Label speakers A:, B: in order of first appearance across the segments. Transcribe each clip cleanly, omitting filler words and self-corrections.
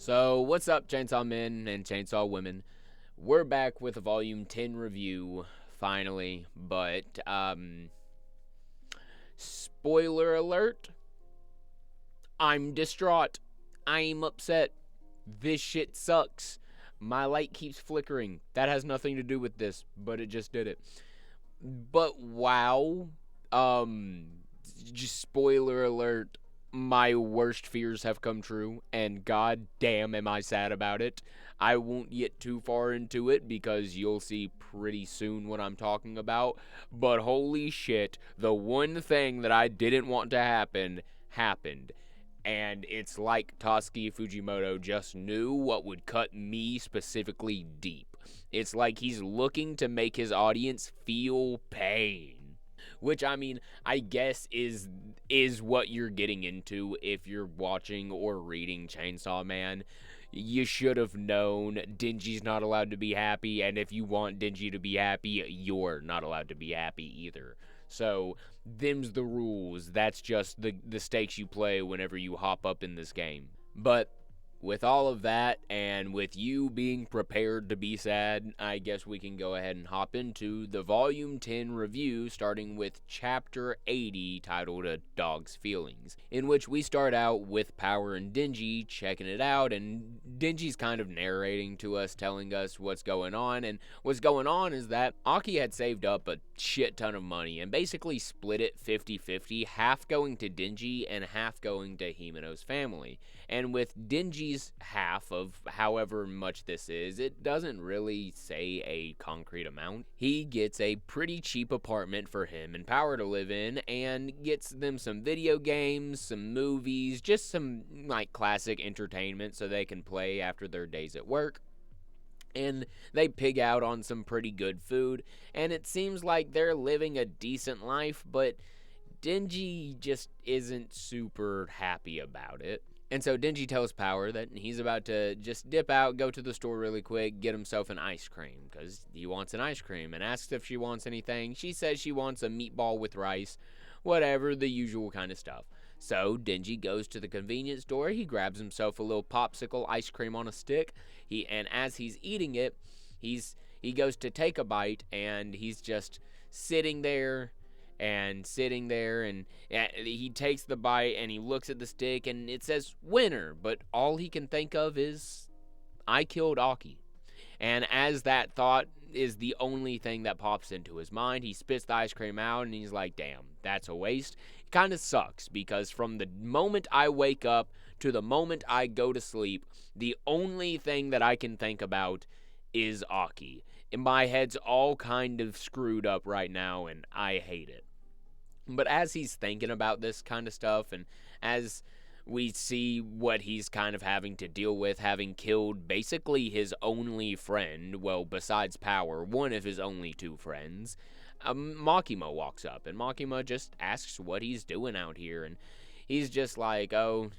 A: So, what's up, Chainsaw Men and Chainsaw Women? We're back with a Volume 10 review, finally, but, spoiler alert, I'm distraught. I'm upset. This shit sucks. My light keeps flickering. That has nothing to do with this, but it just did it. But wow, um, just spoiler alert, my worst fears have come true, and god damn am I sad about it. I won't get too far into it because you'll see pretty soon what I'm talking about, but holy shit, the one thing that I didn't want to happen happened. And it's like Tatsuki Fujimoto just knew what would cut me specifically deep. It's like he's looking to make his audience feel pain. Which, I mean, I guess is what you're getting into if you're watching or reading Chainsaw Man. You should have known Denji's not allowed to be happy, and if you want Denji to be happy, you're not allowed to be happy either. So, them's the rules. That's just the stakes you play whenever you hop up in this game. But with all of that, and with you being prepared to be sad, I guess we can go ahead and hop into the Volume 10 review, starting with Chapter 80, titled A Dog's Feelings, in which we start out with Power and Denji checking it out, and Denji's kind of narrating to us, telling us what's going on, and what's going on is that Aki had saved up a shit ton of money, and basically split it 50-50, half going to Denji and half going to Himeno's family. And with Denji's half of however much this is, it doesn't really say a concrete amount. He gets a pretty cheap apartment for him and Power to live in, and gets them some video games, some movies, just some like classic entertainment so they can play after their days at work. And they pig out on some pretty good food, and it seems like they're living a decent life, but Denji just isn't super happy about it. And so Denji tells Power that he's about to just dip out, go to the store really quick, get himself an ice cream, because he wants an ice cream, and asks if she wants anything. She says she wants a meatball with rice, whatever, the usual kind of stuff. So Denji goes to the convenience store, he grabs himself a little popsicle ice cream on a stick, and as he's eating it, he goes to take a bite, and he's just sitting there, and he takes the bite and he looks at the stick and it says winner, but all he can think of is I killed Aki. And as that thought is the only thing that pops into his mind, he spits the ice cream out and he's like, damn, that's a waste. It kind of sucks because from the moment I wake up to the moment I go to sleep, the only thing that I can think about is Aki. And my head's all kind of screwed up right now and I hate it. But as he's thinking about this kind of stuff, and as we see what he's kind of having to deal with, having killed basically his only friend, well, besides Power, one of his only two friends, Makima walks up, and Makima just asks what he's doing out here, and he's just like, oh,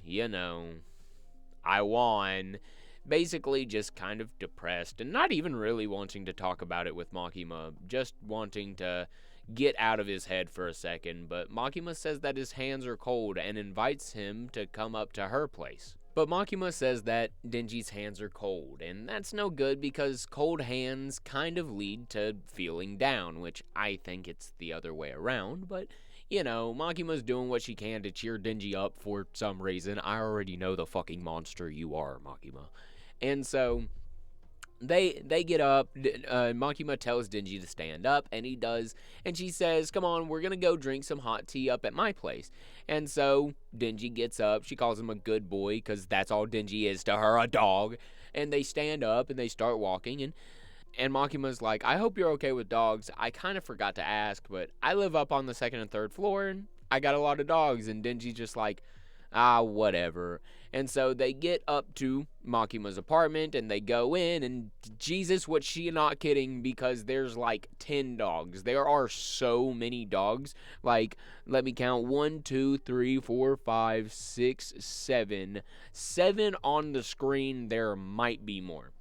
A: I won. Basically just kind of depressed, and not even really wanting to talk about it with Makima, just wanting to get out of his head for a second, but Makima says that his hands are cold and invites him to come up to her place. But Makima says that Denji's hands are cold, and that's no good because cold hands kind of lead to feeling down, which I think it's the other way around, but Makima's doing what she can to cheer Denji up for some reason. I already know the fucking monster you are, Makima. And so They get up, Makima tells Denji to stand up, and he does, and she says, come on, we're gonna go drink some hot tea up at my place. And so Denji gets up, she calls him a good boy, because that's all Denji is to her, a dog, and they stand up, and they start walking, and Makima's like, I hope you're okay with dogs. I kind of forgot to ask, but I live up on the second and third floor, and I got a lot of dogs, and Denji's just like, whatever. And so they get up to Makima's apartment and they go in, and Jesus, was she not kidding, because there's like 10 dogs. There are so many dogs. Like, let me count, 1, 2, 3, 4, 5, 6, 7. 7 on the screen, there might be more.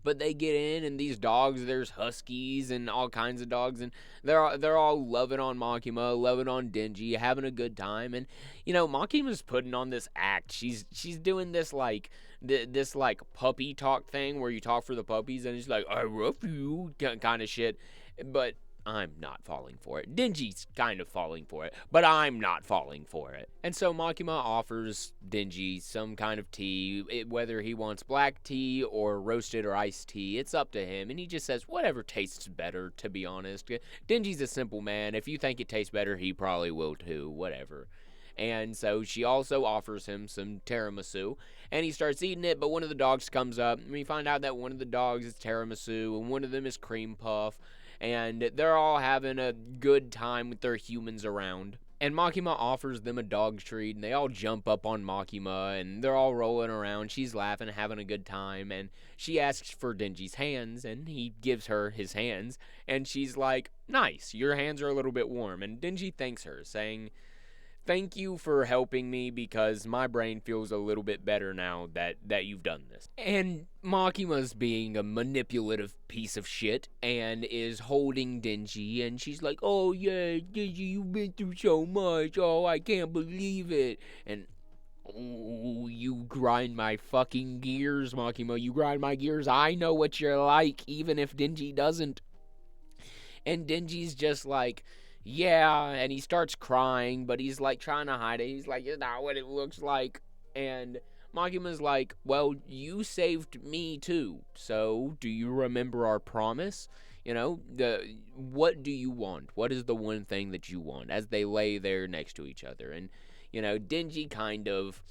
A: But they get in, and these dogs, there's huskies and all kinds of dogs, and they're all loving on Makima, loving on Denji, having a good time. And Makima's putting on this act. She's doing this like this like puppy talk thing where you talk for the puppies, and he's like, I love you, kind of shit. But I'm not falling for it. Denji's kind of falling for it, but I'm not falling for it. And so Makima offers Denji some kind of tea, whether he wants black tea or roasted or iced tea, it's up to him. And he just says, whatever tastes better, to be honest. Denji's a simple man. If you think it tastes better, he probably will too, whatever. And so she also offers him some tiramisu, and he starts eating it, but one of the dogs comes up, and we find out that one of the dogs is tiramisu, and one of them is cream puff, and they're all having a good time with their humans around. And Makima offers them a dog treat, and they all jump up on Makima, and they're all rolling around. She's laughing, having a good time, and she asks for Denji's hands, and he gives her his hands, and she's like, nice, your hands are a little bit warm. And Denji thanks her, saying, thank you for helping me because my brain feels a little bit better now that you've done this. And Makima's being a manipulative piece of shit and is holding Denji, and she's like, oh yeah, Denji, you've been through so much. Oh, I can't believe it. And oh, you grind my fucking gears, Makima. You grind my gears. I know what you're like, even if Denji doesn't. And Denji's just like, yeah, and he starts crying, but he's like trying to hide it. He's like, it's not what it looks like. And Makima's like, well, you saved me too, so do you remember our promise? You know, what do you want? What is the one thing that you want? As they lay there next to each other. And, you know, Denji kind of,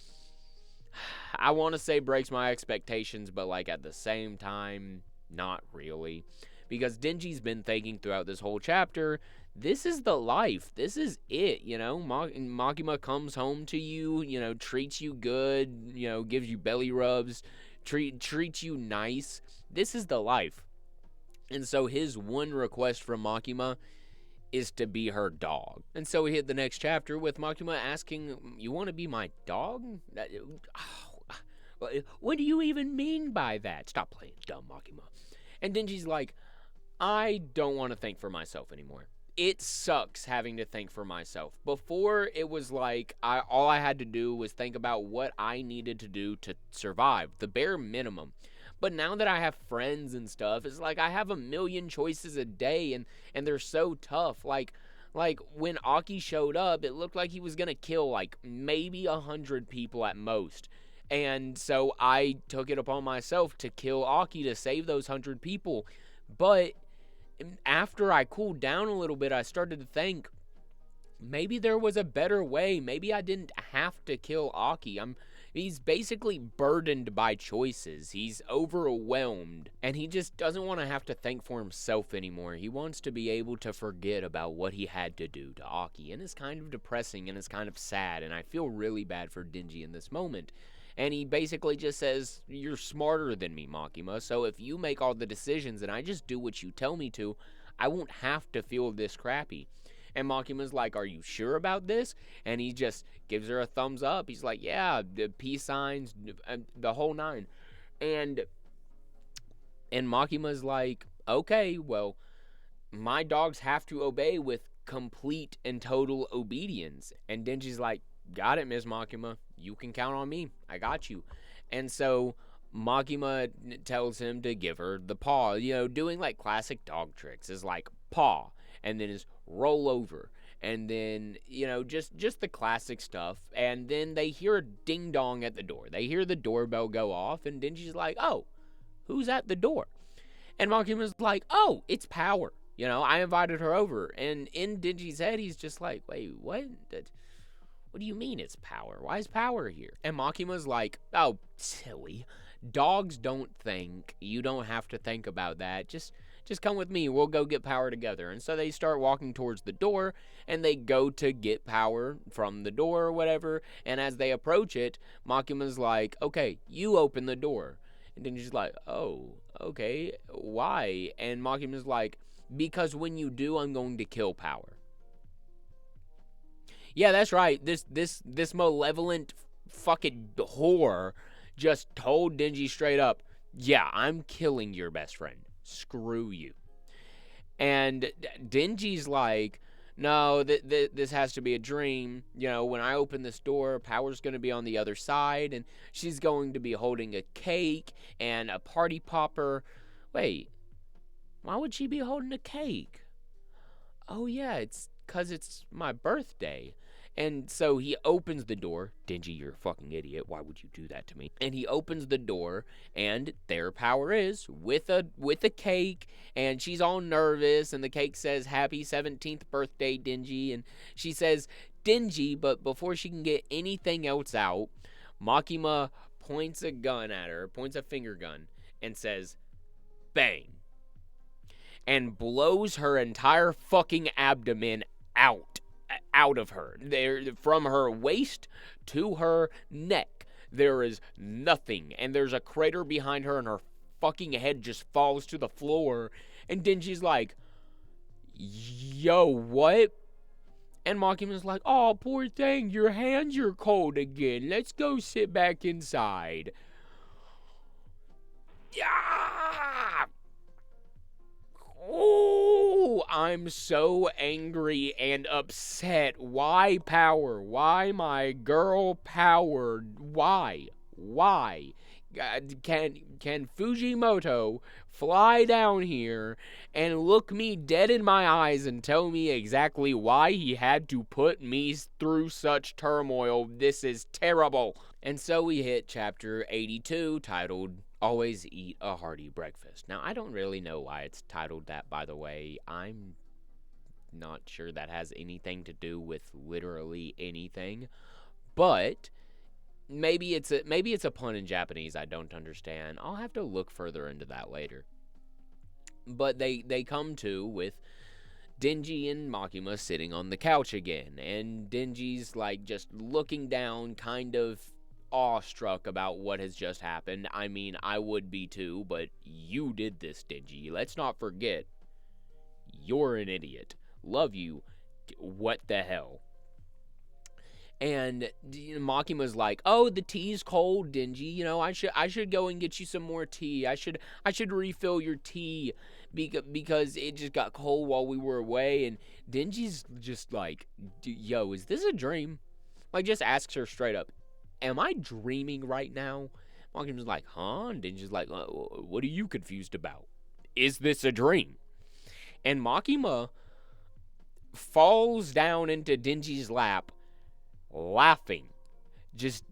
A: I want to say breaks my expectations, but like at the same time, not really. Because Denji's been thinking throughout this whole chapter, this is the life. This is it, you know. Makima comes home to you, you know, treats you good, you know, gives you belly rubs, treats you nice. This is the life. And so his one request from Makima is to be her dog. And so we hit the next chapter with Makima asking, you want to be my dog? What do you even mean by that? Stop playing dumb, Makima. And Denji's like, I don't want to think for myself anymore. It sucks having to think for myself. Before, it was like all I had to do was think about what I needed to do to survive, the bare minimum. But now that I have friends and stuff, it's like I have a million choices a day, and they're so tough. Like when Aki showed up, it looked like he was gonna kill like maybe 100 people at most. And so I took it upon myself to kill Aki to save those 100 people. But after I cooled down a little bit, I started to think, maybe there was a better way. Maybe I didn't have to kill Aki. He's basically burdened by choices. He's overwhelmed, and he just doesn't want to have to think for himself anymore. He wants to be able to forget about what he had to do to Aki, and it's kind of depressing, and it's kind of sad, and I feel really bad for Denji in this moment. And he basically just says, you're smarter than me, Makima, so if you make all the decisions and I just do what you tell me to, I won't have to feel this crappy. And Makima's like, are you sure about this? And he just gives her a thumbs up. He's like, yeah, the peace signs, the whole nine. And Makima's like, okay, well, my dogs have to obey with complete and total obedience. And Denji's like, got it, Ms. Makima. You can count on me. I got you. And so Makima tells him to give her the paw. You know, doing like classic dog tricks is like paw, and then is roll over, and then, you know, just the classic stuff. And then they hear a ding dong at the door. They hear the doorbell go off, and Denji's like, oh, who's at the door? And Makima's like, oh, it's Power. You know, I invited her over. And in Denji's head, he's just like, wait, what? What do you mean it's Power? Why is Power here? And Makima's like, oh, silly. Dogs don't think. You don't have to think about that. Just come with me. We'll go get Power together. And so they start walking towards the door, and they go to get Power from the door or whatever. And as they approach it, Makima's like, okay, you open the door. And then she's like, oh, okay, why? And Makima's like, because when you do, I'm going to kill Power. Yeah, that's right. This malevolent fucking whore just told Denji straight up, yeah, I'm killing your best friend. Screw you. And Denji's like, no, this has to be a dream. When I open this door, Power's going to be on the other side, and she's going to be holding a cake and a party popper. Wait, why would she be holding a cake? Oh, yeah, it's because it's my birthday. And so he opens the door. Denji, you're a fucking idiot. Why would you do that to me? And he opens the door, and there Power is with a cake, and she's all nervous, and the cake says, "Happy 17th birthday, Denji." And she says, "Denji," but before she can get anything else out, Makima points a gun at her, points a finger gun, and says, "Bang," and blows her entire fucking abdomen out of her. From her waist to her neck, there is nothing, and there's a crater behind her, and her fucking head just falls to the floor. And Denji's like, "Yo, what?" And Makima's like, "Oh, poor thing, your hands are cold again. Let's go sit back inside." Yeah! Oh, I'm so angry and upset. Why Power? Why my girl Power? Why? Can Fujimoto fly down here and look me dead in my eyes and tell me exactly why he had to put me through such turmoil? This is terrible. And so we hit chapter 82, titled "Always Eat a Hearty Breakfast." Now, I don't really know why it's titled that, by the way. I'm not sure that has anything to do with literally anything. But maybe it's a pun in Japanese I don't understand. I'll have to look further into that later. But they come to with Denji and Makima sitting on the couch again, and Denji's like just looking down, kind of awestruck about what has just happened. I mean, I would be too, but you did this, Denji. Let's not forget, you're an idiot. Love you. What the hell? And Makima's like, "Oh, the tea's cold, Denji. I should go and get you some more tea. I should refill your tea because it just got cold while we were away." And Denji's just like, "Yo, is this a dream?" Like, just asks her straight up, "Am I dreaming right now?" Makima's like, "Huh?" And Denji's like, "What are you confused about? Is this a dream?" And Makima falls down into Denji's lap, laughing, just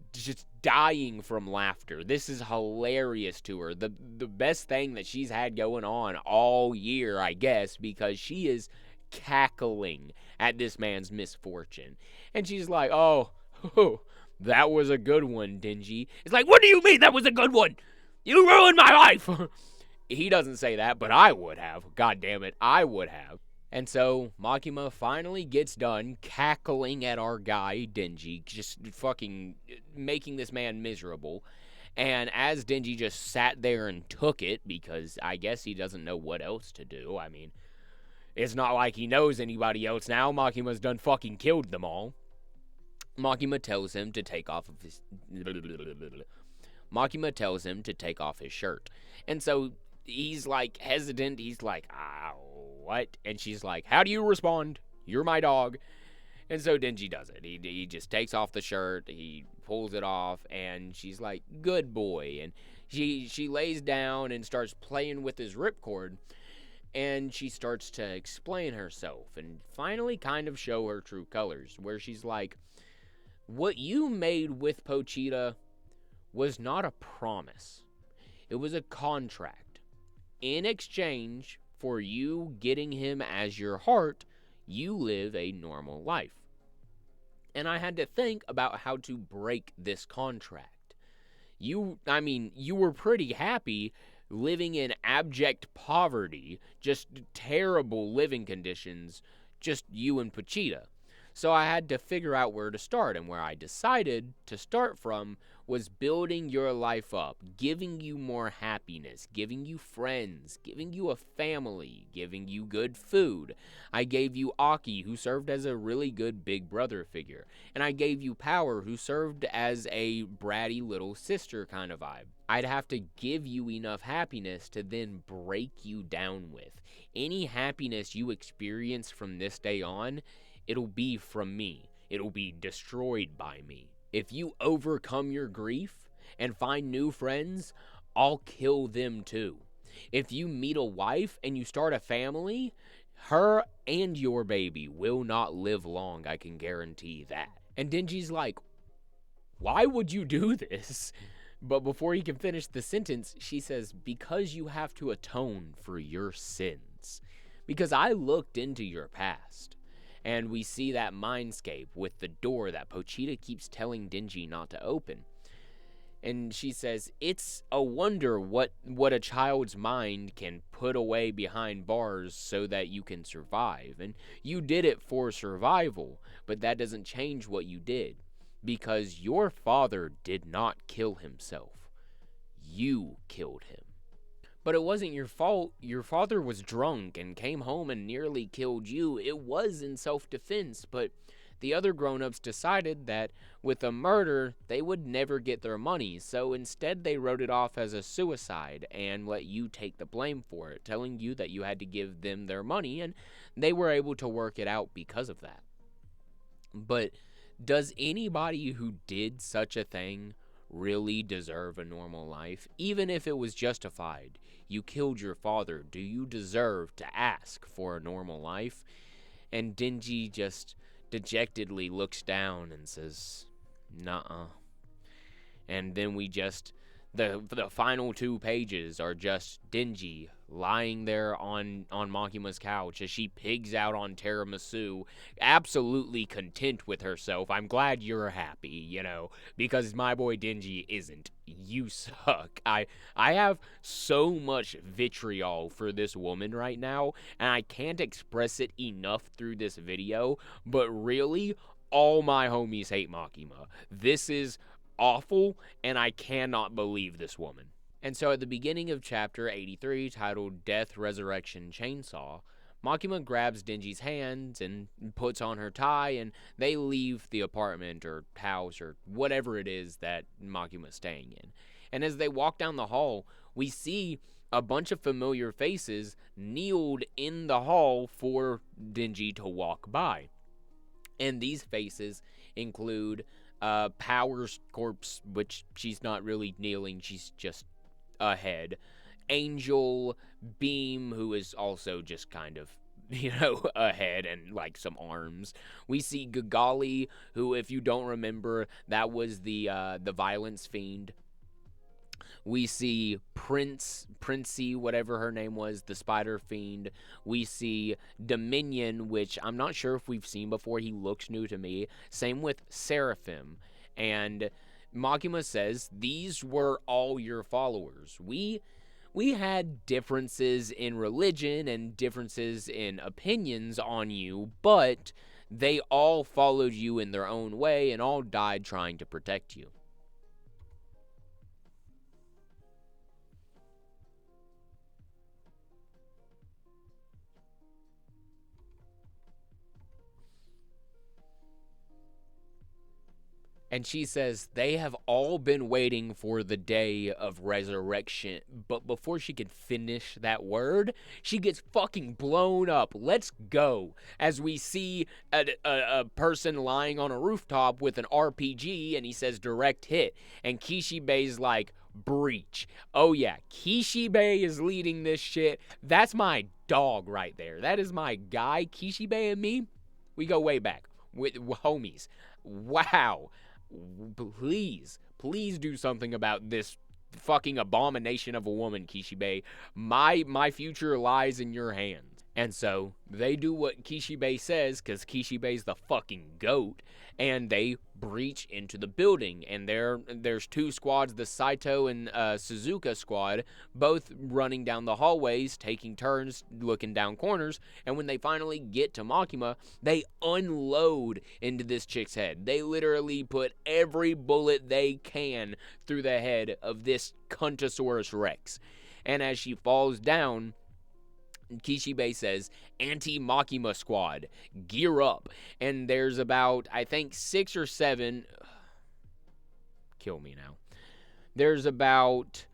A: dying from laughter. This is hilarious to her. The best thing that she's had going on all year, I guess, because she is cackling at this man's misfortune. And she's like, "Oh, that was a good one, Denji." It's like, "What do you mean that was a good one? You ruined my life." He doesn't say that, but I would have. God damn it, I would have. And so Makima finally gets done cackling at our guy, Denji, just fucking making this man miserable. And as Denji just sat there and took it, because I guess he doesn't know what else to do. I mean, it's not like he knows anybody else now. Makima's done fucking killed them all. Makima tells him to take off his shirt. And so he's like hesitant. He's like, what? And she's like, "How do you respond? You're my dog." And so Denji does it. He just takes off the shirt. He pulls it off, and she's like, "Good boy." And she lays down and starts playing with his ripcord. And she starts to explain herself and finally kind of show her true colors, where she's like, "What you made with Pochita was not a promise. It was a contract. In exchange for you getting him as your heart, you live a normal life. And I had to think about how to break this contract. You were pretty happy living in abject poverty, just terrible living conditions, just you and Pochita. So I had to figure out where to start, and where I decided to start from was building your life up, giving you more happiness, giving you friends, giving you a family, giving you good food. I gave you Aki, who served as a really good big brother figure, and I gave you Power, who served as a bratty little sister kind of vibe. I'd have to give you enough happiness to then break you down with. Any happiness you experience from this day on, it'll be from me. It'll be destroyed by me. If you overcome your grief and find new friends, I'll kill them too. If you meet a wife and you start a family, her and your baby will not live long, I can guarantee that. And Denji's like, why would you do this? But before he can finish the sentence, she says, because you have to atone for your sins. Because I looked into your past. And we see that mindscape with the door that Pochita keeps telling Denji not to open. And she says, it's a wonder what a child's mind can put away behind bars so that you can survive. And you did it for survival, but that doesn't change what you did. Because your father did not kill himself. You killed him. But it wasn't your fault. Your father was drunk and came home and nearly killed you. It was in self-defense, but the other grown-ups decided that with a murder, they would never get their money, so instead they wrote it off as a suicide and let you take the blame for it, telling you that you had to give them their money, and they were able to work it out because of that. But does anybody who did such a thing really deserve a normal life? Even if it was justified, you killed your father, do you deserve to ask for a normal life? And Denji just dejectedly looks down and says, nuh-uh. And then we just, the final 2 pages are just Denji lying there on Makima's couch as she pigs out on tiramisu, absolutely content with herself. I'm glad you're happy, because my boy Denji isn't. You suck. I have so much vitriol for this woman right now, and I can't express it enough through this video, but really, all my homies hate Makima. This is awful, and I cannot believe this woman. And so at the beginning of chapter 83, titled Death, Resurrection, Chainsaw, Makima grabs Denji's hands and puts on her tie, and they leave the apartment or house or whatever it is that Makima's staying in. And as they walk down the hall, we see a bunch of familiar faces kneeled in the hall for Denji to walk by. And these faces include Power's corpse, which she's not really kneeling, she's just ahead. Angel, Beam, who is also just kind of, ahead and like some arms. We see Gagali, who, if you don't remember, that was the violence fiend. We see Princey, whatever her name was, the spider fiend. We see Dominion, which I'm not sure if we've seen before. He looks new to me. Same with Seraphim. And Makima says, these were all your followers. We had differences in religion and differences in opinions on you, but they all followed you in their own way and all died trying to protect you. And she says, they have all been waiting for the day of resurrection. But before she can finish that word, she gets fucking blown up. Let's go. As we see a person lying on a rooftop with an RPG, and he says direct hit. And Kishibe's like, breach. Oh yeah, Kishibe is leading this shit. That's my dog right there. That is my guy. Kishibe and me, we go way back. With homies. Wow. Please do something about this fucking abomination of a woman, Kishibe. My future lies in your hands. And so they do what Kishibe says, because Kishibe's the fucking goat, and they breach into the building. And there's 2 squads, the Saito and Suzuka squad, both running down the hallways, taking turns, looking down corners. And when they finally get to Makima, they unload into this chick's head. They literally put every bullet they can through the head of this Cuntosaurus Rex. And as she falls down, Kishibe says, anti-Makima squad, gear up. And there's about, I think, 6 or 7, kill me now. there's about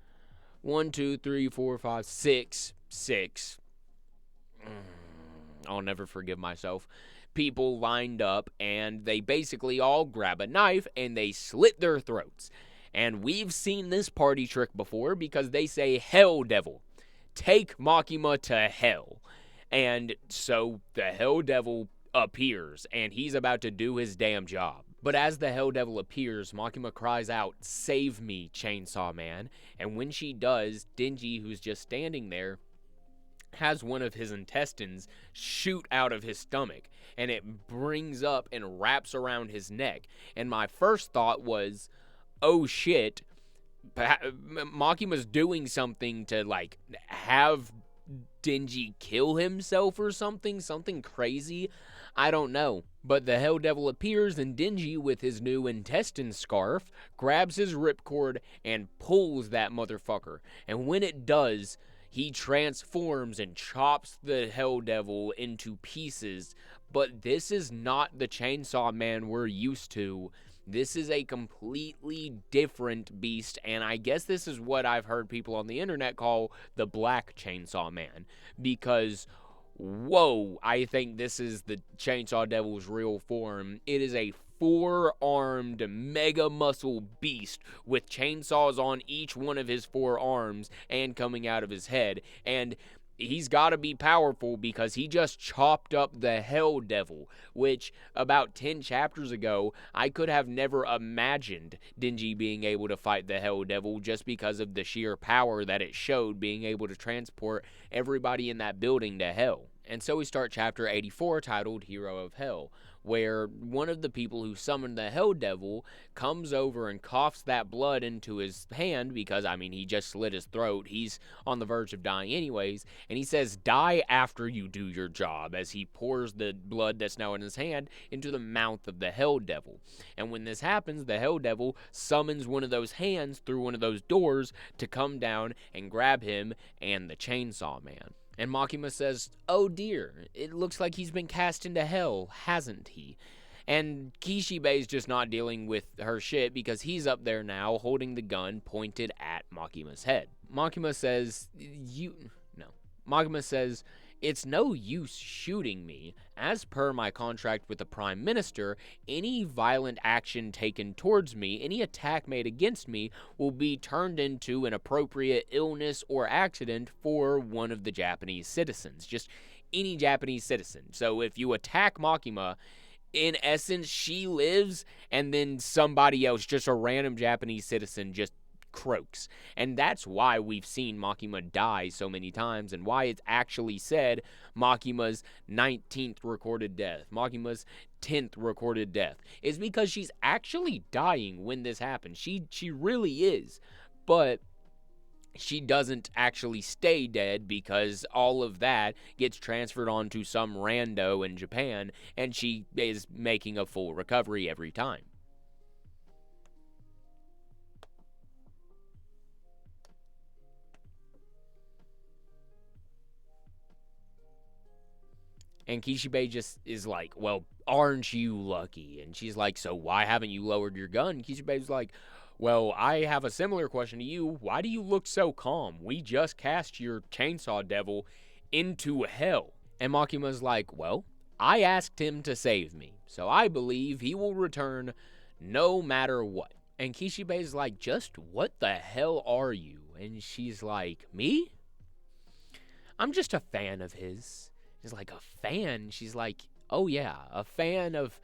A: 1, 2, 3, 4, 5, 6. I'll never forgive myself. People lined up, and they basically all grab a knife and they slit their throats. And we've seen this party trick before because they say, "Hell Devil, take Makima to hell." And so the Hell Devil appears, and he's about to do his damn job. But as the Hell Devil appears, Makima cries out, "Save me, Chainsaw Man." And when she does, Denji, who's just standing there, has one of his intestines shoot out of his stomach, and it brings up and wraps around his neck. And my first thought was, oh shit, Makima's doing something to, like, have Denji kill himself or something crazy. I don't know. But the Hell Devil appears, and Denji, with his new intestine scarf, grabs his ripcord and pulls that motherfucker. And when it does, he transforms and chops the Hell Devil into pieces. But this is not the Chainsaw Man we're used to. This is a completely different beast, and I guess this is what I've heard people on the internet call the Black Chainsaw Man. Because, whoa, I think this is the Chainsaw Devil's real form. It is a 4-armed mega muscle beast with chainsaws on each one of his 4 arms and coming out of his head. And he's got to be powerful because he just chopped up the Hell Devil, which about 10 chapters ago, I could have never imagined Denji being able to fight the Hell Devil just because of the sheer power that it showed, being able to transport everybody in that building to hell. And so we start chapter 84, titled Hero of Hell, where one of the people who summoned the Hell Devil comes over and coughs that blood into his hand because, I mean, he just slit his throat. He's on the verge of dying anyways. And he says, "Die after you do your job," as he pours the blood that's now in his hand into the mouth of the Hell Devil. And when this happens, the Hell Devil summons one of those hands through one of those doors to come down and grab him and the Chainsaw Man. And Makima says, "Oh dear, it looks like he's been cast into hell, hasn't he?" And Kishibe's just not dealing with her shit because he's up there now holding the gun pointed at Makima's head. Makima says, "It's no use shooting me. As per my contract with the Prime Minister, any violent action taken towards me, any attack made against me, will be turned into an appropriate illness or accident for one of the Japanese citizens." Just any Japanese citizen. So if you attack Makima, in essence, she lives, and then somebody else, just a random Japanese citizen, just croaks. And that's why we've seen Makima die so many times, and why it's actually said Makima's 19th recorded death, Makima's 10th recorded death, is because she's actually dying when this happens. She really is. But she doesn't actually stay dead because all of that gets transferred onto some rando in Japan, and she is making a full recovery every time. And Kishibe just is like, "Well, aren't you lucky?" And she's like, "So why haven't you lowered your gun?" Kishibe's like, "Well, I have a similar question to you. Why do you look so calm? We just cast your Chainsaw Devil into hell." And Makima's like, "Well, I asked him to save me, so I believe he will return no matter what." And Kishibe's like, "Just what the hell are you?" And she's like, "Me? I'm just a fan of his." He's like, "A fan?" She's like, "Oh yeah, a fan of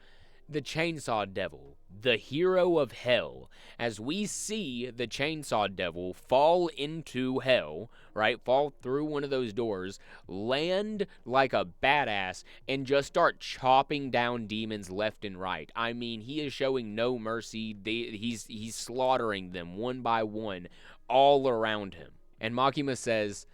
A: the Chainsaw Devil, the hero of hell." As we see the Chainsaw Devil fall into hell, right? Fall through one of those doors, land like a badass, and just start chopping down demons left and right. I mean, he is showing no mercy. He's slaughtering them one by one all around him. And Makima says,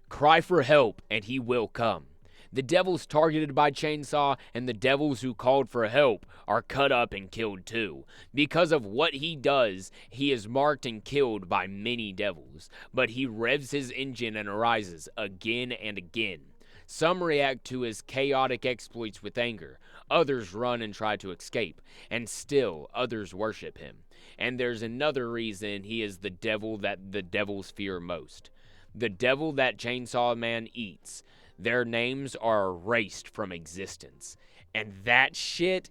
A: "Cry for help, and he will come. The devils targeted by Chainsaw and the devils who called for help are cut up and killed too. Because of what he does, he is marked and killed by many devils. But he revs his engine and arises again and again. Some react to his chaotic exploits with anger. Others run and try to escape. And still others worship him. And there's another reason he is the devil that the devils fear most. The devil that Chainsaw Man eats. Their names are erased from existence. And that shit,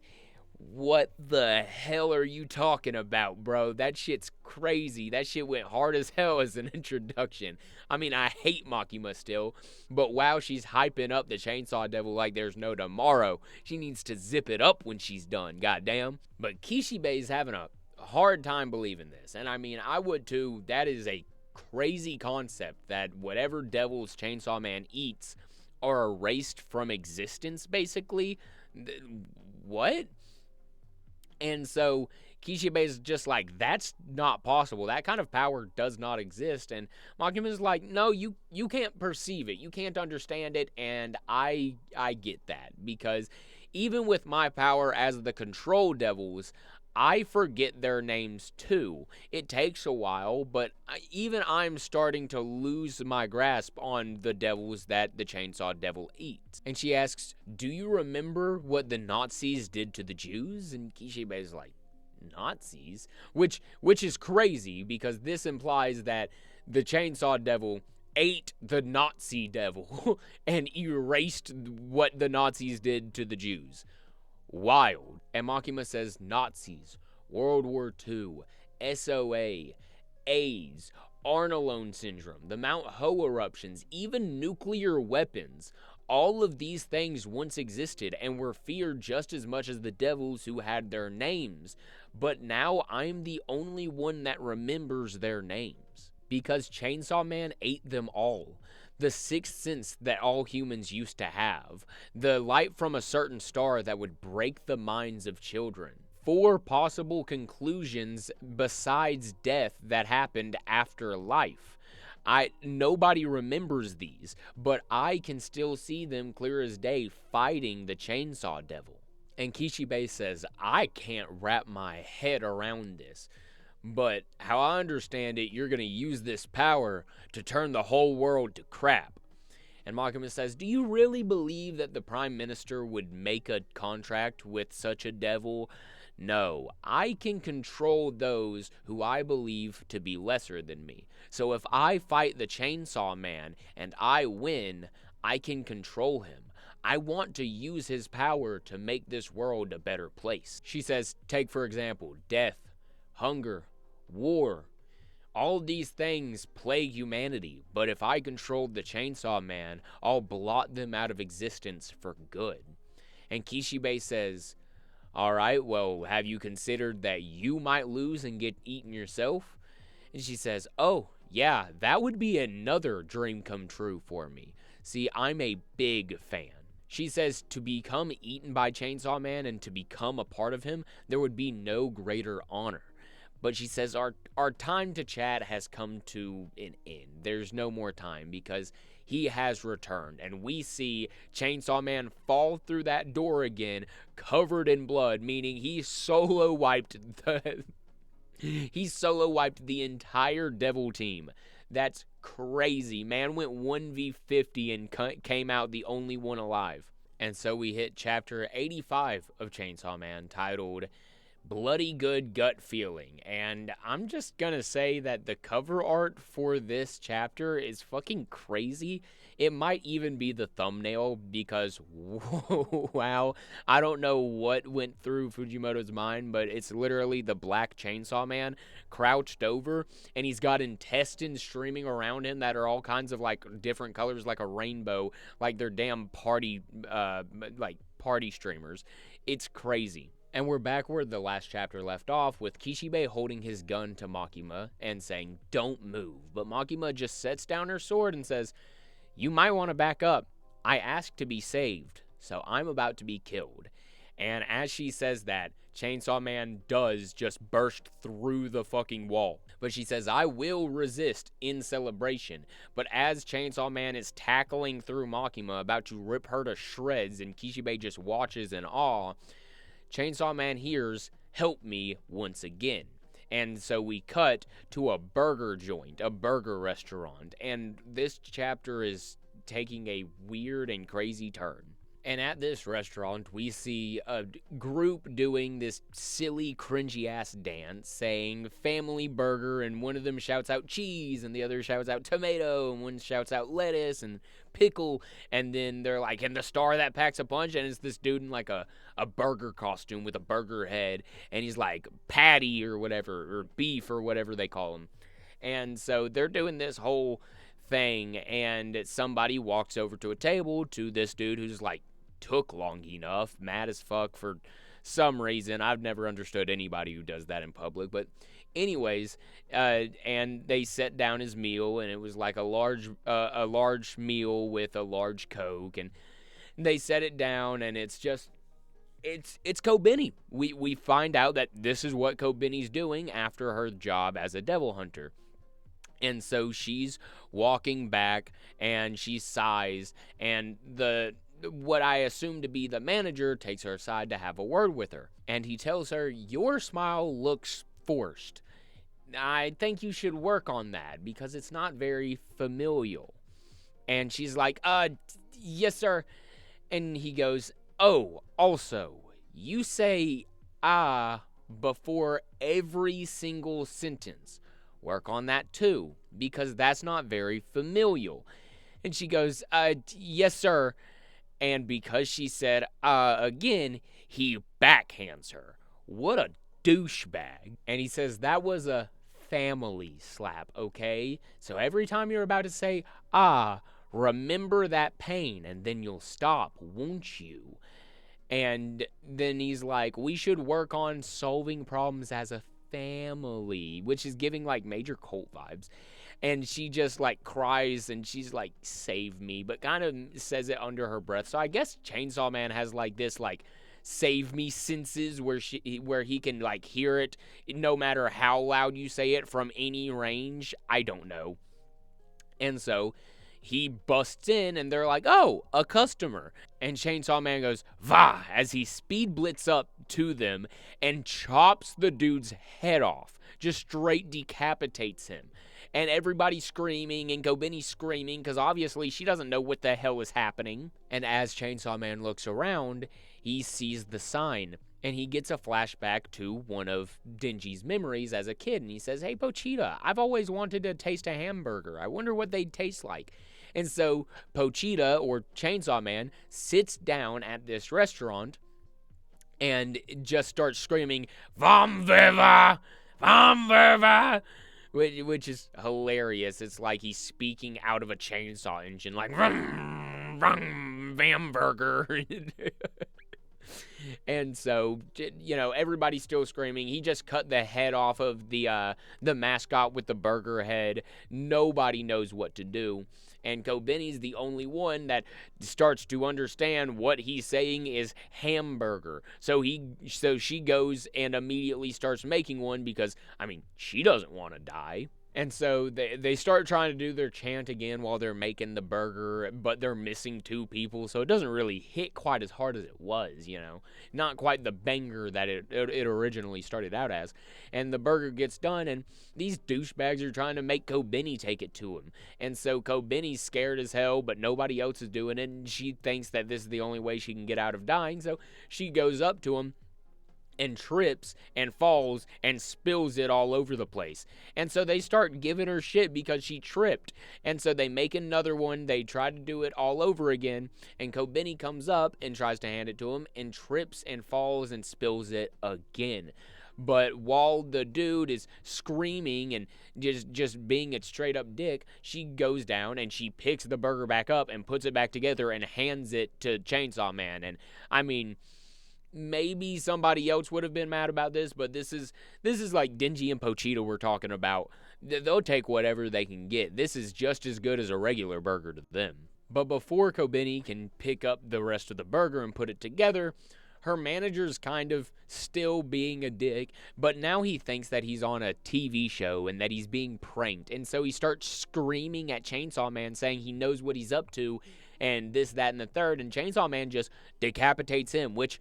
A: what the hell are you talking about, bro? That shit's crazy. That shit went hard as hell as an introduction. I mean, I hate Makima still, but wow, she's hyping up the Chainsaw Devil like there's no tomorrow. She needs to zip it up when she's done, goddamn. But Kishibe's having a hard time believing this, and I mean, I would too. That is a crazy concept that whatever devils Chainsaw Man eats are erased from existence, basically. What? And so Kishibe's just like, that's not possible. That kind of power does not exist. And Makima's like, no, you can't perceive it. You can't understand it. And I get that, because even with my power as the control devils, I forget their names too. It takes a while, but even I'm starting to lose my grasp on the devils that the Chainsaw Devil eats. And she asks, do you remember what the Nazis did to the Jews? And Kishibe's like, Nazis? Which is crazy, because this implies that the Chainsaw Devil ate the Nazi devil and erased what the Nazis did to the Jews. Wild. And Makima says Nazis, World War II, SOA, AIDS, Arnalone syndrome, the Mount Ho eruptions, even nuclear weapons. All of these things once existed and were feared just as much as the devils who had their names. But now I'm the only one that remembers their names, because Chainsaw Man ate them all. The sixth sense that all humans used to have. The light from a certain star that would break the minds of children. 4 possible conclusions besides death that happened after life. Nobody remembers these, but I can still see them clear as day fighting the Chainsaw Devil. And Kishibe says, I can't wrap my head around this. But how I understand it, you're going to use this power to turn the whole world to crap. And Makima says, do you really believe that the Prime Minister would make a contract with such a devil? No, I can control those who I believe to be lesser than me. So if I fight the Chainsaw Man and I win, I can control him. I want to use his power to make this world a better place. She says, take for example, death, hunger, war. All these things plague humanity, but if I control the Chainsaw Man, I'll blot them out of existence for good. And Kishibe says, alright, well, have you considered that you might lose and get eaten yourself? And she says, oh, yeah, that would be another dream come true for me. See, I'm a big fan. She says to become eaten by Chainsaw Man and to become a part of him, there would be no greater honor. But she says our time to chat has come to an end. There's no more time, because he has returned. And we see Chainsaw Man fall through that door again, covered in blood, meaning he solo wiped the entire devil team. That's crazy. Man went 1v50 and came out the only one alive. And so we hit chapter 85 of Chainsaw Man, titled Bloody Good Gut Feeling. And I'm just gonna say that the cover art for this chapter is fucking crazy. It might even be the thumbnail, because wow, I don't know what went through Fujimoto's mind, but it's literally the black Chainsaw Man crouched over, and he's got intestines streaming around him that are all kinds of like different colors, like a rainbow, like they're damn party streamers. It's crazy. And we're back where the last chapter left off, with Kishibe holding his gun to Makima and saying, don't move. But Makima just sets down her sword and says, you might want to back up. I asked to be saved, so I'm about to be killed. And as she says that, Chainsaw Man does just burst through the fucking wall. But she says, I will resist in celebration. But as Chainsaw Man is tackling through Makima, about to rip her to shreds, and Kishibe just watches in awe, Chainsaw Man hears, help me once again. And so we cut to a burger joint, a burger restaurant. And this chapter is taking a weird and crazy turn. And at this restaurant, we see a group doing this silly, cringy ass dance saying family burger, and one of them shouts out cheese, and the other shouts out tomato, and one shouts out lettuce and pickle, and then they're like, and the star that packs a punch, and it's this dude in like a burger costume with a burger head, and he's like patty or whatever, or beef or whatever they call him. And so they're doing this whole thing, and somebody walks over to a table to this dude who's like, took long enough, mad as fuck for some reason. I've never understood anybody who does that in public, but anyways, and they set down his meal, and it was like a large meal with a large Coke, and they set it down, and it's just it's Kobeni. We find out that this is what Kobeni's doing after her job as a devil hunter. And so she's walking back, and she sighs, and what I assume to be the manager takes her aside to have a word with her. And he tells her, "Your smile looks forced. I think you should work on that because it's not very familial." And she's like, yes, sir." And he goes, "Oh, also, you say before every single sentence. Work on that too, because that's not very familial." And she goes, "Yes, sir." And because she said, again, he backhands her. What a douchebag. And he says, "That was a family slap, okay? So every time you're about to say, remember that pain, and then you'll stop, won't you?" And then he's like, "We should work on solving problems as a family," which is giving like major cult vibes. And she just like cries, and she's like, "Save me," but kind of says it under her breath. So I guess Chainsaw Man has like this like save me senses where he can like hear it no matter how loud you say it from any range. I don't know. And so he busts in, and they're like, "Oh, a customer." And Chainsaw Man goes, "Va," as he speed blitz up to them and chops the dude's head off. Just straight decapitates him. And everybody's screaming, and Kobeni's screaming, because obviously she doesn't know what the hell is happening. And as Chainsaw Man looks around, he sees the sign, and he gets a flashback to one of Denji's memories as a kid, and he says, "Hey, Pochita, I've always wanted to taste a hamburger. I wonder what they'd taste like." And so Pochita, or Chainsaw Man, sits down at this restaurant and just starts screaming, "Vom Viva! Vom Viva!" Which is hilarious. It's like he's speaking out of a chainsaw engine, like, "Vroom, vroom, Vamburger." And so, everybody's still screaming. He just cut the head off of the mascot with the burger head. Nobody knows what to do. And Kobeni's the only one that starts to understand what he's saying is hamburger. So she goes and immediately starts making one because, she doesn't want to die. And so they start trying to do their chant again while they're making the burger, but they're missing two people, so it doesn't really hit quite as hard as it was, Not quite the banger that it originally started out as. And the burger gets done, and these douchebags are trying to make Kobeni take it to him. And so Kobeni's scared as hell, but nobody else is doing it, and she thinks that this is the only way she can get out of dying, so she goes up to him and trips and falls and spills it all over the place. And so they start giving her shit because she tripped. And so they make another one. They try to do it all over again. And Kobeni comes up and tries to hand it to him and trips and falls and spills it again. But while the dude is screaming and just being a straight up dick, she goes down and she picks the burger back up and puts it back together and hands it to Chainsaw Man. And maybe somebody else would have been mad about this, but this is like Denji and Pochita we're talking about. They'll take whatever they can get. This is just as good as a regular burger to them. But before Kobeni can pick up the rest of the burger and put it together, her manager's kind of still being a dick, but now he thinks that he's on a TV show and that he's being pranked. And so he starts screaming at Chainsaw Man, saying he knows what he's up to, and this, that, and the third, and Chainsaw Man just decapitates him, which,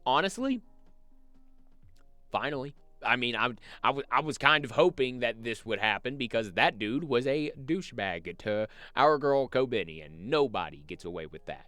A: honestly, finally, I was kind of hoping that this would happen because that dude was a douchebag to our girl Kobeni, and nobody gets away with that.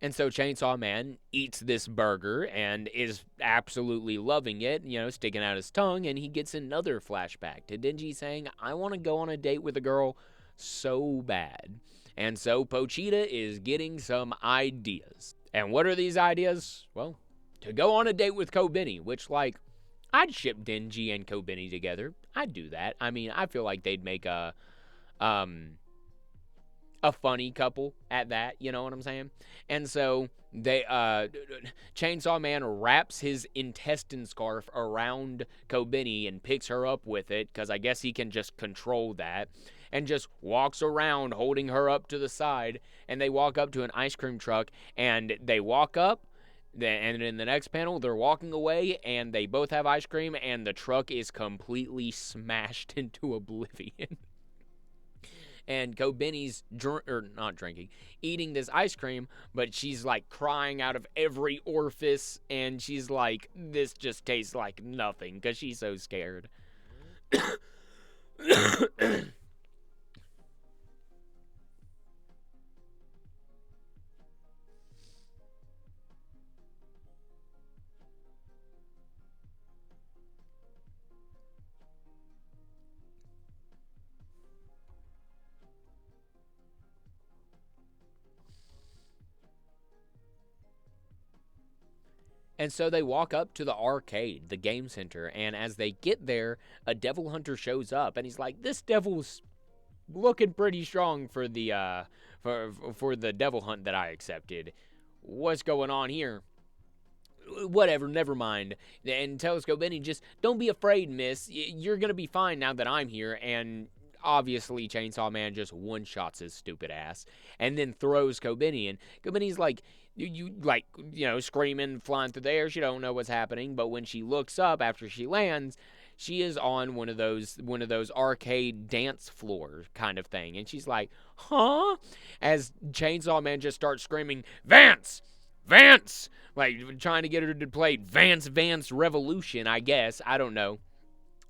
A: And so Chainsaw Man eats this burger and is absolutely loving it, sticking out his tongue, and he gets another flashback to Denji saying, I want to go on a date with a girl so bad. And so Pochita is getting some ideas. And what are these ideas? Well, to go on a date with Kobeni, which, I'd ship Denji and Kobeni together. I'd do that. I mean, I feel like they'd make a funny couple at that, you know what I'm saying? And so they Chainsaw Man wraps his intestine scarf around Kobeni and picks her up with it, because I guess he can just control that, and just walks around holding her up to the side. And they walk up to an ice cream truck, and they walk up, and in the next panel they're walking away, and they both have ice cream, and the truck is completely smashed into oblivion. And Kobeni's not drinking, eating this ice cream, but she's crying out of every orifice, and she's like, this just tastes like nothing, because she's so scared. And so they walk up to the arcade, the game center, and as they get there, a devil hunter shows up, and he's like, this devil's looking pretty strong for the for the devil hunt that I accepted. What's going on here? Whatever, never mind. And tells Kobeni, just don't be afraid, miss. You're gonna be fine now that I'm here. And obviously Chainsaw Man just one-shots his stupid ass and then throws Kobeni, and Kobeni's like, screaming, flying through the air. She don't know what's happening, but when she looks up after she lands, she is on one of those arcade dance floor kind of thing, and she's like, huh? As Chainsaw Man just starts screaming, Vance! Vance! Trying to get her to play Vance Revolution, I guess. I don't know.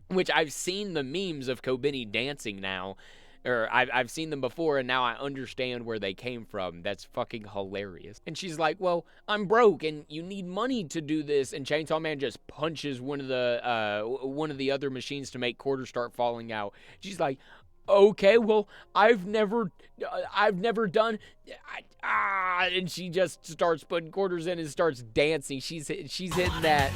A: Which I've seen the memes of Kobeni dancing now. Or I've seen them before, and now I understand where they came from. That's fucking hilarious. And she's like, well, I'm broke, and you need money to do this. And Chainsaw Man just punches one of the other machines to make quarters start falling out. She's like, okay, well, I've never done, and she just starts putting quarters in and starts dancing. She's hitting that.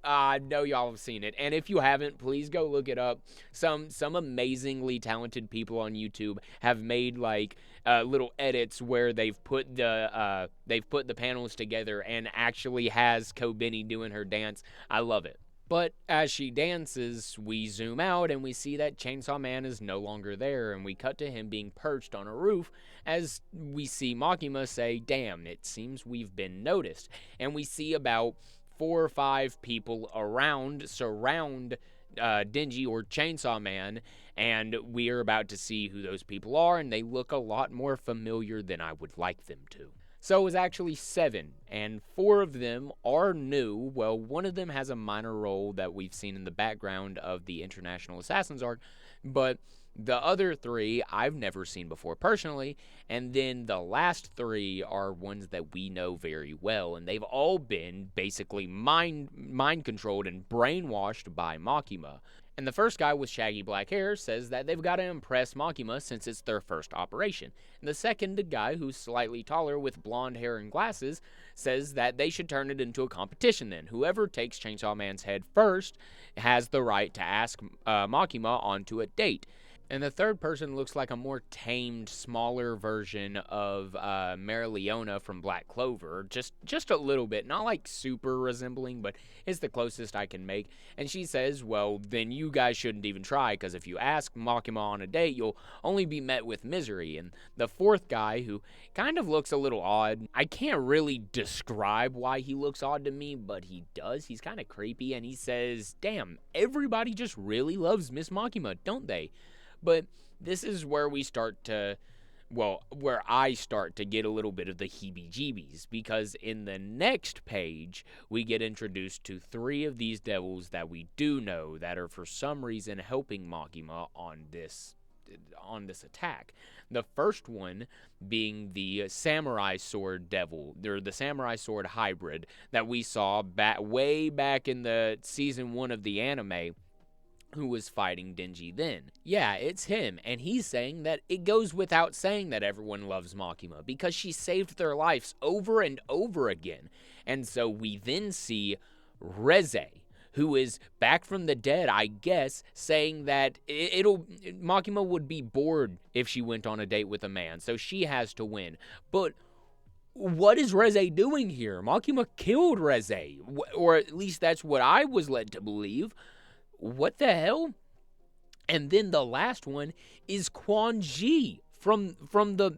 A: I know y'all have seen it, and if you haven't, please go look it up. Some amazingly talented people on YouTube have made little edits where they've put the panels together and actually has Kobeni doing her dance. I love it. But as she dances, we zoom out and we see that Chainsaw Man is no longer there, and we cut to him being perched on a roof as we see Makima say, damn, it seems we've been noticed. And we see about 4 or 5 people surround Denji or Chainsaw Man, and we are about to see who those people are, and they look a lot more familiar than I would like them to. So it was actually 7, and 4 of them are new. Well, one of them has a minor role that we've seen in the background of the International Assassins arc, but the other 3 I've never seen before personally, and then the last 3 are ones that we know very well, and they've all been basically mind controlled and brainwashed by Makima. And the first guy with shaggy black hair says that they've got to impress Makima since it's their first operation. And the second guy, who's slightly taller with blonde hair and glasses, says that they should turn it into a competition then. Whoever takes Chainsaw Man's head first has the right to ask Makima onto a date. And the third person looks like a more tamed, smaller version of Mereoleona from Black Clover. Just a little bit. Not super resembling, but it's the closest I can make. And she says, well, then you guys shouldn't even try, because if you ask Makima on a date, you'll only be met with misery. And the fourth guy, who kind of looks a little odd, I can't really describe why he looks odd to me, but he does. He's kind of creepy, and he says, damn, everybody just really loves Miss Makima, don't they? But this is where we start to, where I start to get a little bit of the heebie-jeebies, because in the next page, we get introduced to 3 of these devils that we do know that are for some reason helping Makima on this on this attack. The first one being the samurai sword devil, or the samurai sword hybrid that we saw way back in the season 1 of the anime, who was fighting Denji then. Yeah, it's him, and he's saying that it goes without saying that everyone loves Makima because she saved their lives over and over again. And so we then see Reze, who is back from the dead, I guess, saying that Makima would be bored if she went on a date with a man, so she has to win. But what is Reze doing here? Makima killed Reze, or at least that's what I was led to believe. What the hell? And then the last one is Quan Ji from the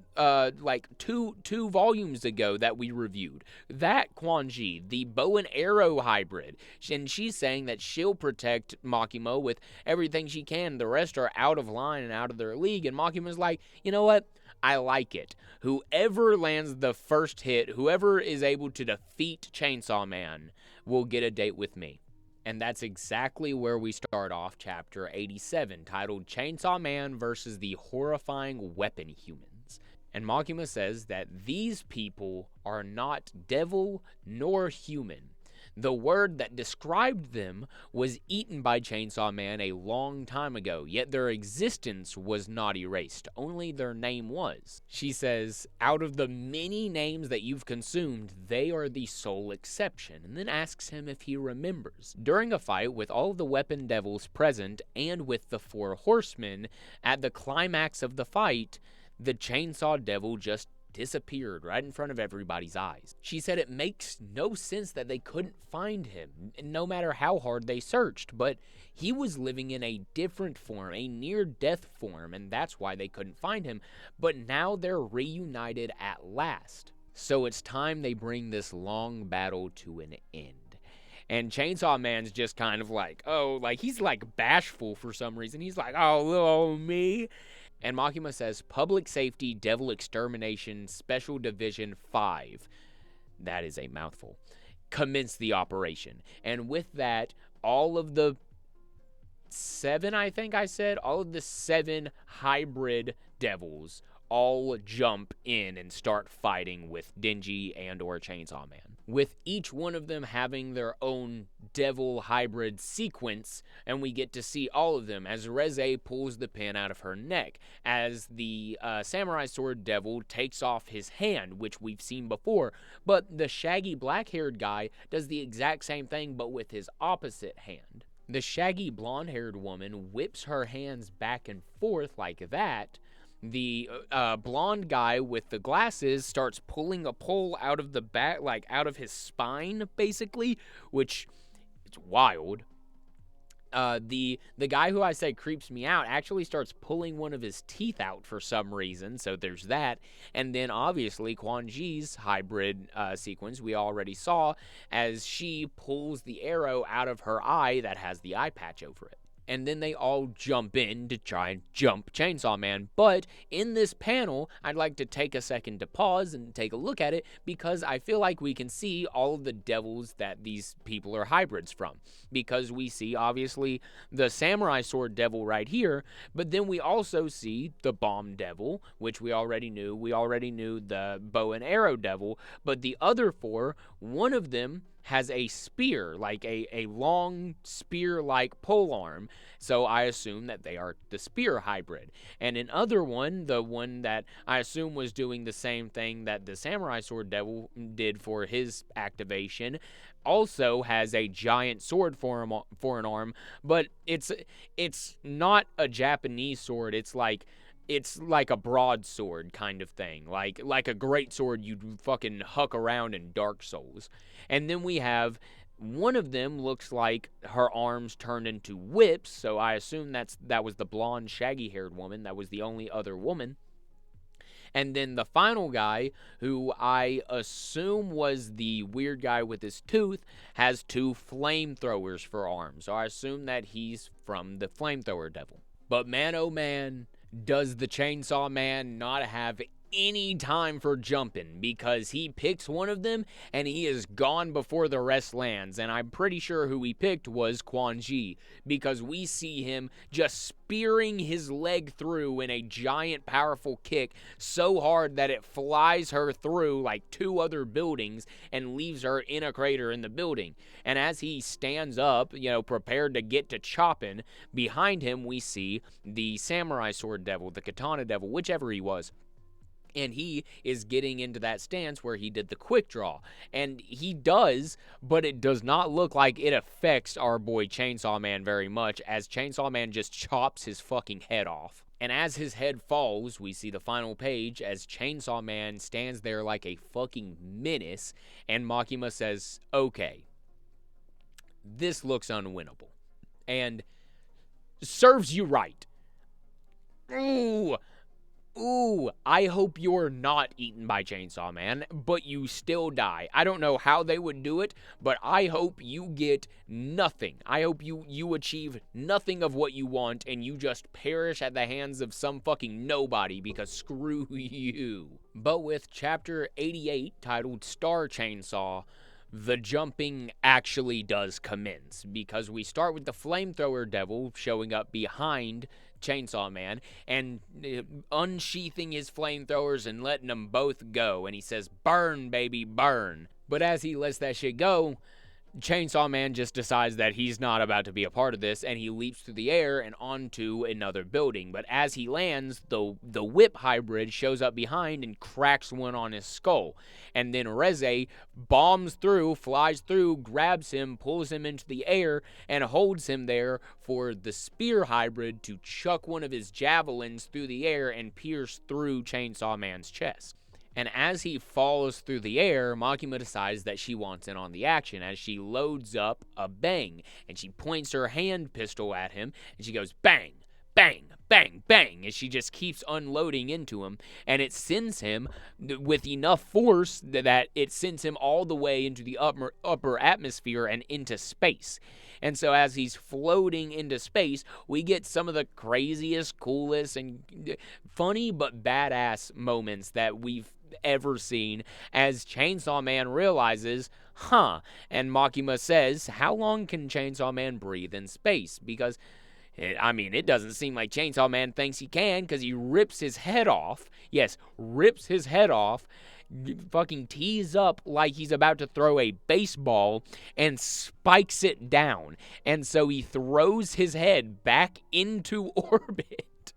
A: like two volumes ago that we reviewed. That Quan Ji, the bow and arrow hybrid, and she's saying that she'll protect Makima with everything she can. The rest are out of line and out of their league. And Makima's like, you know what? I like it. Whoever lands the first hit, whoever is able to defeat Chainsaw Man, will get a date with me. And that's exactly where we start off chapter 87, titled Chainsaw Man versus the Horrifying Weapon Humans. And Makima says that these people are not devil nor human. The word that described them was eaten by Chainsaw Man a long time ago, yet their existence was not erased, only their name was. She says, out of the many names that you've consumed, they are the sole exception, and then asks him if he remembers. During a fight with all of the weapon devils present and with the 4 horsemen, at the climax of the fight, the Chainsaw Devil just disappeared right in front of everybody's eyes. She said it makes no sense that they couldn't find him, no matter how hard they searched, but he was living in a different form, a near-death form, and that's why they couldn't find him. But now they're reunited at last. So it's time they bring this long battle to an end. And Chainsaw Man's just kind of like, he's like bashful for some reason. He's like, oh, me? And Makima says, Public Safety Devil Extermination Special Division 5. That is a mouthful. Commence the operation. And with that, all of the 7, I think I said, all of the 7 hybrid devils all jump in and start fighting with Denji and or Chainsaw Man, with each one of them having their own devil hybrid sequence, and we get to see all of them as Reze pulls the pin out of her neck, as the samurai sword devil takes off his hand, which we've seen before, but the shaggy black-haired guy does the exact same thing but with his opposite hand. The shaggy blonde-haired woman whips her hands back and forth like that. The blonde guy with the glasses starts pulling a pole out of the back, like out of his spine, basically, which is wild. The guy who I say creeps me out actually starts pulling one of his teeth out for some reason, so there's that. And then obviously Quan Ji's hybrid sequence we already saw, as she pulls the arrow out of her eye that has the eye patch over it. And then they all jump in to try and jump Chainsaw Man. But in this panel, I'd like to take a second to pause and take a look at it, because I feel like we can see all of the devils that these people are hybrids from. Because we see, obviously, the Samurai Sword Devil right here, but then we also see the Bomb Devil, which we already knew. We already knew the Bow and Arrow Devil, but the other 4, one of them has a spear, like a long spear-like polearm, so I assume that they are the spear hybrid. And another one, the one that I assume was doing the same thing that the Samurai Sword Devil did for his activation, also has a giant sword for an arm, but it's not a Japanese sword. It's like a broadsword kind of thing, like a great sword you'd fucking huck around in Dark Souls. And then we have one of them looks like her arms turned into whips, so I assume that was the blonde, shaggy-haired woman. That was the only other woman. And then the final guy, who I assume was the weird guy with his tooth, has 2 flamethrowers for arms. So I assume that he's from the Flamethrower Devil. But man, oh man, does the Chainsaw Man not have any time for jumping because he picks one of them and he is gone before the rest lands. And I'm pretty sure who he picked was Quan Chi, because we see him just spearing his leg through in a giant powerful kick so hard that it flies her through like 2 other buildings and leaves her in a crater in the building. And as he stands up, prepared to get to chopping, behind him we see the samurai sword devil, the katana devil, whichever he was. And he is getting into that stance where he did the quick draw. And he does, but it does not look like it affects our boy Chainsaw Man very much, as Chainsaw Man just chops his fucking head off. And as his head falls, we see the final page as Chainsaw Man stands there like a fucking menace, and Makima says, okay, this looks unwinnable. And serves you right. Ooh, I hope you're not eaten by Chainsaw Man, but you still die. I don't know how they would do it, but I hope you get nothing. I hope you achieve nothing of what you want and you just perish at the hands of some fucking nobody, because screw you. But with chapter 88 titled Star Chainsaw, the jumping actually does commence, because we start with the flamethrower devil showing up behind Chainsaw Man and unsheathing his flamethrowers and letting them both go, and he says, burn, baby, burn. But as he lets that shit go, Chainsaw Man just decides that he's not about to be a part of this, and he leaps through the air and onto another building. But as he lands, the whip hybrid shows up behind and cracks one on his skull. And then Reze bombs through, flies through, grabs him, pulls him into the air, and holds him there for the spear hybrid to chuck one of his javelins through the air and pierce through Chainsaw Man's chest. And as he falls through the air, Makima decides that she wants in on the action as she loads up a bang. And she points her hand pistol at him, and she goes bang, bang, bang, bang, as she just keeps unloading into him. And it sends him with enough force that it sends him all the way into the upper atmosphere and into space. And so as he's floating into space, we get some of the craziest, coolest, and funny but badass moments that we've ever seen, as Chainsaw Man realizes, and Makima says, how long can Chainsaw Man breathe in space? Because, it doesn't seem like Chainsaw Man thinks he can, because he rips his head off. Yes, rips his head off, fucking tees up like he's about to throw a baseball and spikes it down. And so he throws his head back into orbit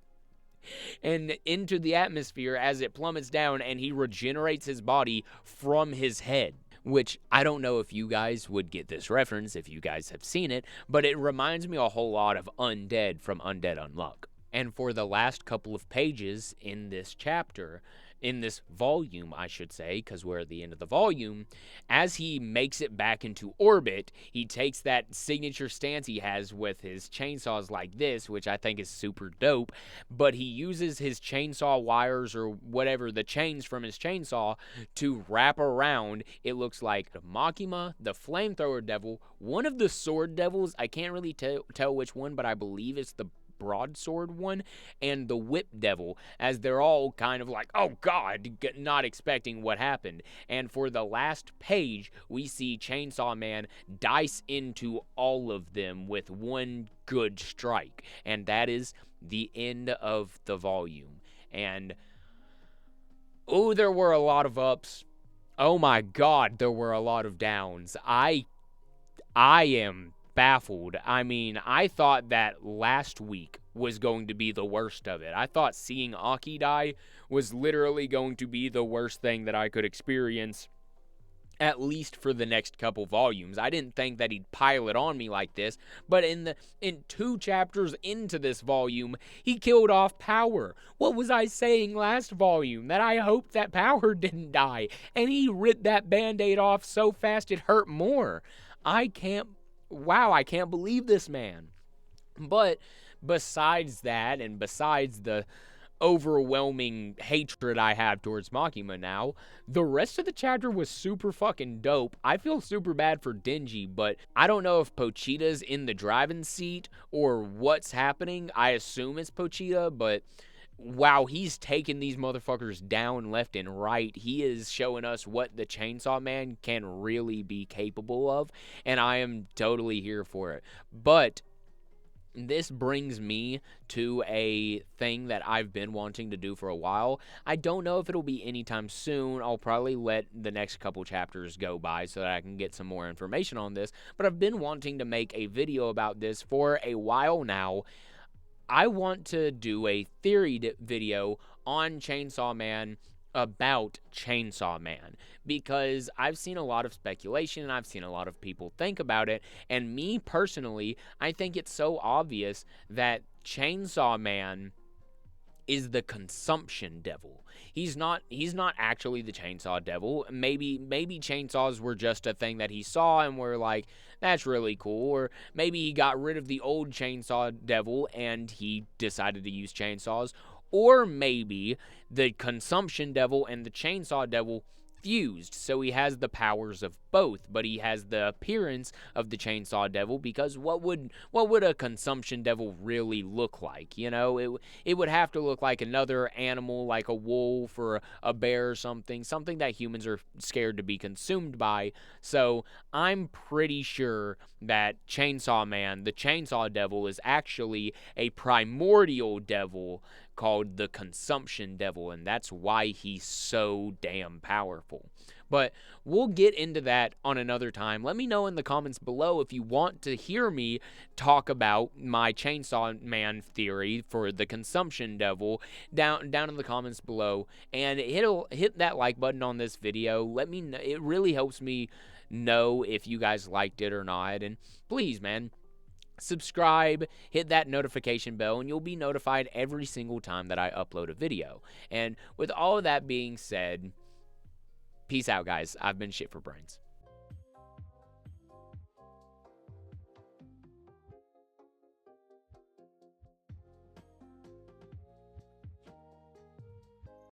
A: and into the atmosphere as it plummets down, and he regenerates his body from his head. Which, I don't know if you guys would get this reference if you guys have seen it, but it reminds me a whole lot of Undead from Undead Unluck. And for the last couple of pages in this chapter, in this volume, I should say, because we're at the end of the volume, as he makes it back into orbit, he takes that signature stance he has with his chainsaws like this, which I think is super dope, but he uses his chainsaw wires or whatever, the chains from his chainsaw, to wrap around, it looks like, Makima, the flamethrower devil, one of the sword devils, I can't really tell which one, but I believe it's the broadsword one, and the whip devil, as they're all kind of like, oh god, not expecting what happened. And for the last page, we see Chainsaw Man dice into all of them with one good strike, and that is the end of the volume. And there were a lot of ups. Oh my god, there were a lot of downs. I am baffled. I thought that last week was going to be the worst of it. I thought seeing Aki die was literally going to be the worst thing that I could experience, at least for the next couple volumes. I didn't think that he'd pile it on me like this, but in 2 chapters into this volume, he killed off Power. What was I saying last volume? That I hoped that Power didn't die, and he ripped that band-aid off so fast it hurt more. I can't believe this man. But besides that, and besides the overwhelming hatred I have towards Makima now, the rest of the chapter was super fucking dope. I feel super bad for Denji, but I don't know if Pochita's in the driving seat or what's happening. I assume it's Pochita, but wow, he's taking these motherfuckers down left and right. He is showing us what the Chainsaw Man can really be capable of, and I am totally here for it. But this brings me to a thing that I've been wanting to do for a while. I don't know if it'll be anytime soon. I'll probably let the next couple chapters go by so that I can get some more information on this. But I've been wanting to make a video about this for a while now. I want to do a theory video on Chainsaw Man about Chainsaw Man because I've seen a lot of speculation and I've seen a lot of people think about it, and me personally, I think it's so obvious that Chainsaw Man is the consumption devil. He's not actually the chainsaw devil. Maybe chainsaws were just a thing that he saw and were like, that's really cool. Or maybe he got rid of the old chainsaw devil and he decided to use chainsaws. Or maybe the consumption devil and the chainsaw devil fused, so he has the powers of both, but he has the appearance of the chainsaw devil because what would a consumption devil really look like? You know, it would have to look like another animal, like a wolf or a bear or something that humans are scared to be consumed by. So I'm pretty sure that Chainsaw Man, the chainsaw devil, is actually a primordial devil called the consumption devil, and that's why he's so damn powerful. But we'll get into that on another time. Let me know in the comments below if you want to hear me talk about my Chainsaw Man theory for the consumption devil down in the comments below, and hit that like button on this video. Let me know. It really helps me know if you guys liked it or not. And please, man, subscribe, hit that notification bell, and you'll be notified every single time that I upload a video. And with all of that being said, peace out, guys. I've been Shit for Brains.